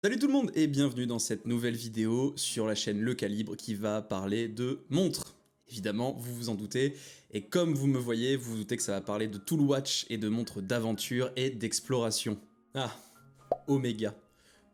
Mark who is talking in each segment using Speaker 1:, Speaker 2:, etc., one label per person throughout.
Speaker 1: Salut tout le monde et bienvenue dans cette nouvelle vidéo sur la chaîne Le Calibre qui va parler de montres. Évidemment, vous vous en doutez, et comme vous me voyez, vous vous doutez que ça va parler de Tool Watch et de montres d'aventure et d'exploration. Ah, Omega.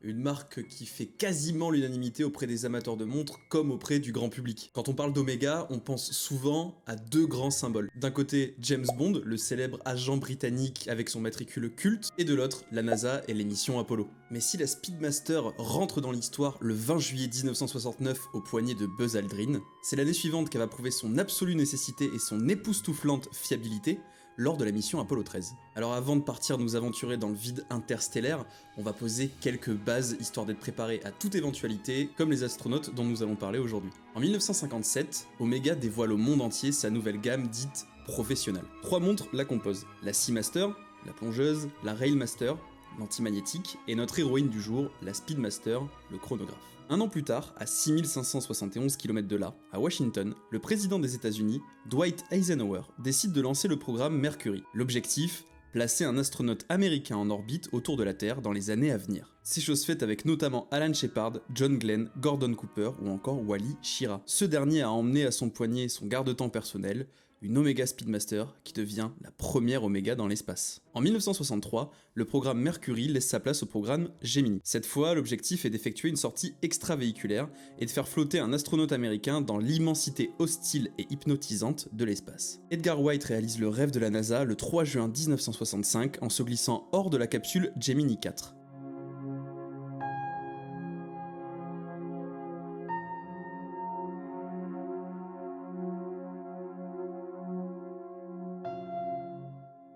Speaker 1: Une marque qui fait quasiment l'unanimité auprès des amateurs de montres comme auprès du grand public. Quand on parle d'Omega, on pense souvent à deux grands symboles. D'un côté, James Bond, le célèbre agent britannique avec son matricule culte, et de l'autre, la NASA et les missions Apollo. Mais si la Speedmaster rentre dans l'histoire le 20 juillet 1969 au poignet de Buzz Aldrin, c'est l'année suivante qu'elle va prouver son absolue nécessité et son époustouflante fiabilité lors de la mission Apollo 13. Alors avant de partir nous aventurer dans le vide interstellaire, on va poser quelques bases histoire d'être préparé à toute éventualité, comme les astronautes dont nous allons parler aujourd'hui. En 1957, Omega dévoile au monde entier sa nouvelle gamme dite professionnelle. Trois montres la composent, la Seamaster, la plongeuse, la Railmaster, l'antimagnétique, et notre héroïne du jour, la Speedmaster, le chronographe. Un an plus tard, à 6571 km de là, à Washington, le président des États-Unis, Dwight Eisenhower, décide de lancer le programme Mercury. L'objectif, placer un astronaute américain en orbite autour de la Terre dans les années à venir. C'est chose faite avec notamment Alan Shepard, John Glenn, Gordon Cooper ou encore Wally Schirra. Ce dernier a emmené à son poignet son garde-temps personnel, une Omega Speedmaster qui devient la première Omega dans l'espace. En 1963, le programme Mercury laisse sa place au programme Gemini. Cette fois, l'objectif est d'effectuer une sortie extravéhiculaire et de faire flotter un astronaute américain dans l'immensité hostile et hypnotisante de l'espace. Edgar White réalise le rêve de la NASA le 3 juin 1965 en se glissant hors de la capsule Gemini 4.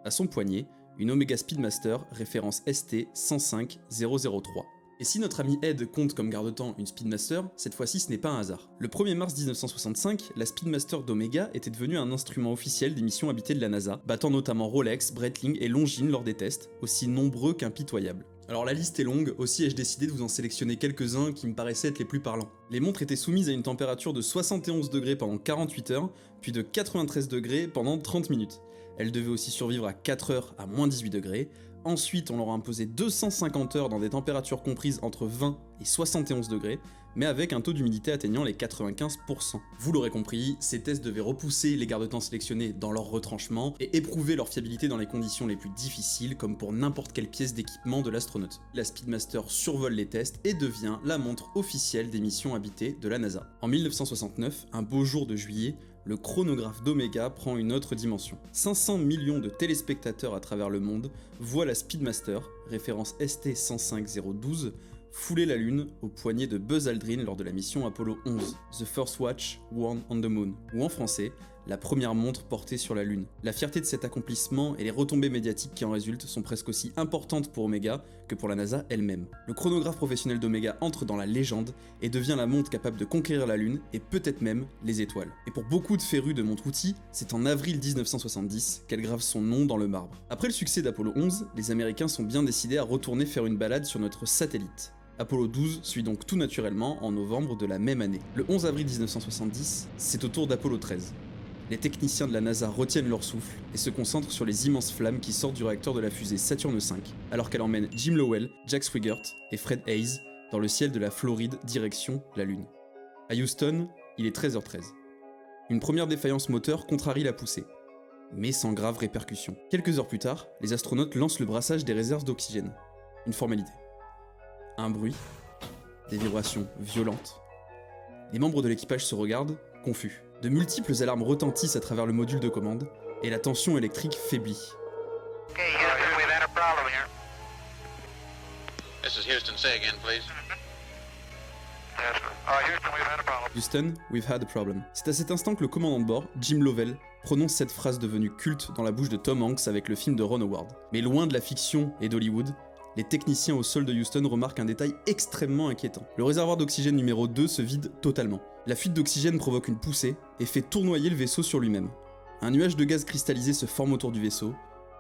Speaker 1: À son poignet, une Omega Speedmaster référence ST 105003. Et si notre ami Ed compte comme garde-temps une Speedmaster, cette fois-ci ce n'est pas un hasard. Le 1er mars 1965, la Speedmaster d'Omega était devenue un instrument officiel des missions habitées de la NASA, battant notamment Rolex, Breitling et Longines lors des tests, aussi nombreux qu'impitoyables. Alors la liste est longue, aussi ai-je décidé de vous en sélectionner quelques-uns qui me paraissaient être les plus parlants. Les montres étaient soumises à une température de 71 degrés pendant 48 heures, puis de 93 degrés pendant 30 minutes. Elles devaient aussi survivre à 4 heures à moins 18 degrés. Ensuite, on leur a imposé 250 heures dans des températures comprises entre 20 et 71 degrés, mais avec un taux d'humidité atteignant les 95%. Vous l'aurez compris, ces tests devaient repousser les garde-temps sélectionnés dans leur retranchement et éprouver leur fiabilité dans les conditions les plus difficiles, comme pour n'importe quelle pièce d'équipement de l'astronaute. La Speedmaster survole les tests et devient la montre officielle des missions habitées de la NASA. En 1969, un beau jour de juillet, le chronographe d'Omega prend une autre dimension. 500 millions de téléspectateurs à travers le monde voient la Speedmaster, référence ST 105012, fouler la Lune au poignet de Buzz Aldrin lors de la mission Apollo 11, The First Watch Worn on the Moon, ou en français, la première montre portée sur la Lune. La fierté de cet accomplissement et les retombées médiatiques qui en résultent sont presque aussi importantes pour Omega que pour la NASA elle-même. Le chronographe professionnel d'Omega entre dans la légende et devient la montre capable de conquérir la Lune et peut-être même les étoiles. Et pour beaucoup de férus de montres-outils, c'est en avril 1970 qu'elle grave son nom dans le marbre. Après le succès d'Apollo 11, les Américains sont bien décidés à retourner faire une balade sur notre satellite. Apollo 12 suit donc tout naturellement en novembre de la même année. Le 11 avril 1970, c'est au tour d'Apollo 13. Les techniciens de la NASA retiennent leur souffle et se concentrent sur les immenses flammes qui sortent du réacteur de la fusée Saturn V, alors qu'elle emmène Jim Lowell, Jack Swigert et Fred Haise dans le ciel de la Floride direction la Lune. À Houston, il est 13h13. Une première défaillance moteur contrarie la poussée, mais sans grave répercussions. Quelques heures plus tard, les astronautes lancent le brassage des réserves d'oxygène. Une formalité. Un bruit, des vibrations violentes. Les membres de l'équipage se regardent, confus. De multiples alarmes retentissent à travers le module de commande, et la tension électrique faiblit.
Speaker 2: Okay, Houston, we've had a problem here.
Speaker 3: This is Houston. Say again, please.
Speaker 2: Yes, sir. Houston, we've had a problem.
Speaker 1: Houston, we've had a problem. C'est à cet instant que le commandant de bord, Jim Lovell, prononce cette phrase devenue culte dans la bouche de Tom Hanks avec le film de Ron Howard. Mais loin de la fiction et d'Hollywood, les techniciens au sol de Houston remarquent un détail extrêmement inquiétant. Le réservoir d'oxygène numéro 2 se vide totalement. La fuite d'oxygène provoque une poussée et fait tournoyer le vaisseau sur lui-même. Un nuage de gaz cristallisé se forme autour du vaisseau.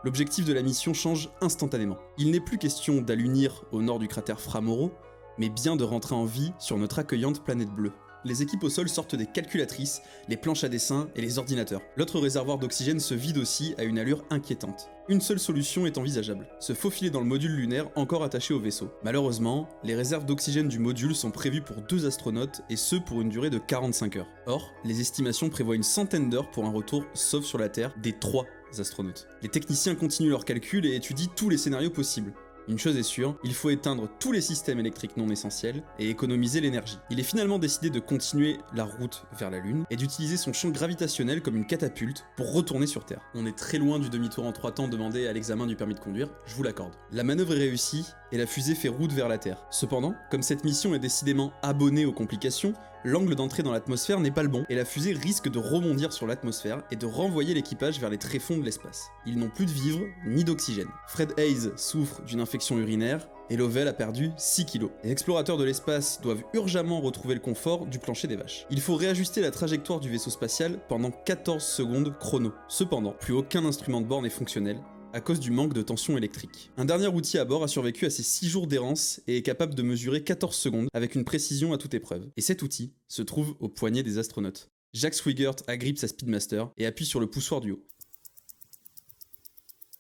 Speaker 1: L'objectif de la mission change instantanément. Il n'est plus question d'allunir au nord du cratère Fra Mauro, mais bien de rentrer en vie sur notre accueillante planète bleue. Les équipes au sol sortent des calculatrices, les planches à dessin et les ordinateurs. L'autre réservoir d'oxygène se vide aussi à une allure inquiétante. Une seule solution est envisageable, se faufiler dans le module lunaire encore attaché au vaisseau. Malheureusement, les réserves d'oxygène du module sont prévues pour 2 astronautes et ce pour une durée de 45 heures. Or, les estimations prévoient une centaine d'heures pour un retour sauf sur la Terre des 3 astronautes. Les techniciens continuent leurs calculs et étudient tous les scénarios possibles. Une chose est sûre, il faut éteindre tous les systèmes électriques non essentiels et économiser l'énergie. Il est finalement décidé de continuer la route vers la Lune et d'utiliser son champ gravitationnel comme une catapulte pour retourner sur Terre. On est très loin du demi-tour en 3 temps demandé à l'examen du permis de conduire, je vous l'accorde. La manœuvre est réussie et la fusée fait route vers la Terre. Cependant, comme cette mission est décidément abonnée aux complications, l'angle d'entrée dans l'atmosphère n'est pas le bon et la fusée risque de rebondir sur l'atmosphère et de renvoyer l'équipage vers les tréfonds de l'espace. Ils n'ont plus de vivres ni d'oxygène. Fred Haise souffre d'une infection urinaire et Lovell a perdu 6 kilos. Les explorateurs de l'espace doivent urgemment retrouver le confort du plancher des vaches. Il faut réajuster la trajectoire du vaisseau spatial pendant 14 secondes chrono. Cependant, plus aucun instrument de bord n'est fonctionnel à cause du manque de tension électrique. Un dernier outil à bord a survécu à ces 6 jours d'errance et est capable de mesurer 14 secondes avec une précision à toute épreuve. Et cet outil se trouve au poignet des astronautes. Jack Swigert agrippe sa Speedmaster et appuie sur le poussoir du haut.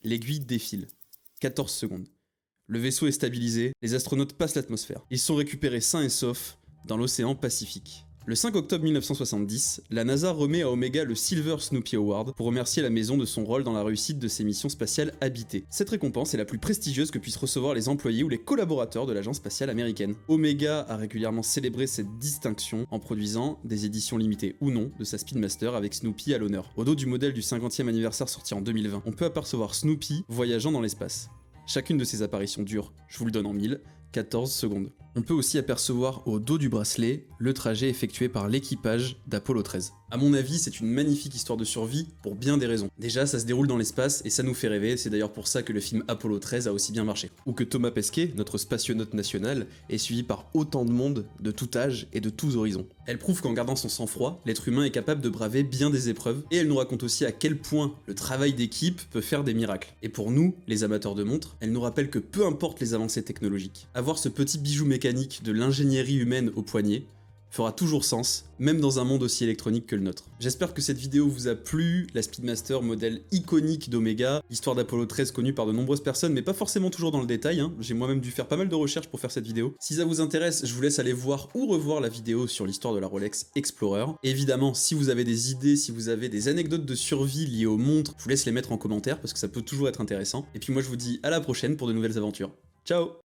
Speaker 1: L'aiguille défile. 14 secondes. Le vaisseau est stabilisé, les astronautes passent l'atmosphère. Ils sont récupérés sains et saufs dans l'océan Pacifique. Le 5 octobre 1970, la NASA remet à Omega le Silver Snoopy Award pour remercier la maison de son rôle dans la réussite de ses missions spatiales habitées. Cette récompense est la plus prestigieuse que puissent recevoir les employés ou les collaborateurs de l'agence spatiale américaine. Omega a régulièrement célébré cette distinction en produisant des éditions limitées ou non de sa Speedmaster avec Snoopy à l'honneur. Au dos du modèle du 50e anniversaire sorti en 2020, on peut apercevoir Snoopy voyageant dans l'espace. Chacune de ces apparitions dure, je vous le donne en 1000, 14 secondes. On peut aussi apercevoir au dos du bracelet le trajet effectué par l'équipage d'Apollo 13. A mon avis, c'est une magnifique histoire de survie pour bien des raisons. Déjà, ça se déroule dans l'espace et ça nous fait rêver, c'est d'ailleurs pour ça que le film Apollo 13 a aussi bien marché. Ou que Thomas Pesquet, notre spationaute national, est suivi par autant de monde de tout âge et de tous horizons. Elle prouve qu'en gardant son sang-froid, l'être humain est capable de braver bien des épreuves et elle nous raconte aussi à quel point le travail d'équipe peut faire des miracles. Et pour nous, les amateurs de montres, elle nous rappelle que peu importe les avancées technologiques, avoir ce petit bijou mécanique de l'ingénierie humaine au poignet fera toujours sens, même dans un monde aussi électronique que le nôtre. J'espère que cette vidéo vous a plu, la Speedmaster, modèle iconique d'Omega, l'histoire d'Apollo 13 connue par de nombreuses personnes, mais pas forcément toujours dans le détail, hein. J'ai moi-même dû faire pas mal de recherches pour faire cette vidéo. Si ça vous intéresse, je vous laisse aller voir ou revoir la vidéo sur l'histoire de la Rolex Explorer. Et évidemment, si vous avez des idées, si vous avez des anecdotes de survie liées aux montres, je vous laisse les mettre en commentaire parce que ça peut toujours être intéressant. Et puis moi je vous dis à la prochaine pour de nouvelles aventures. Ciao!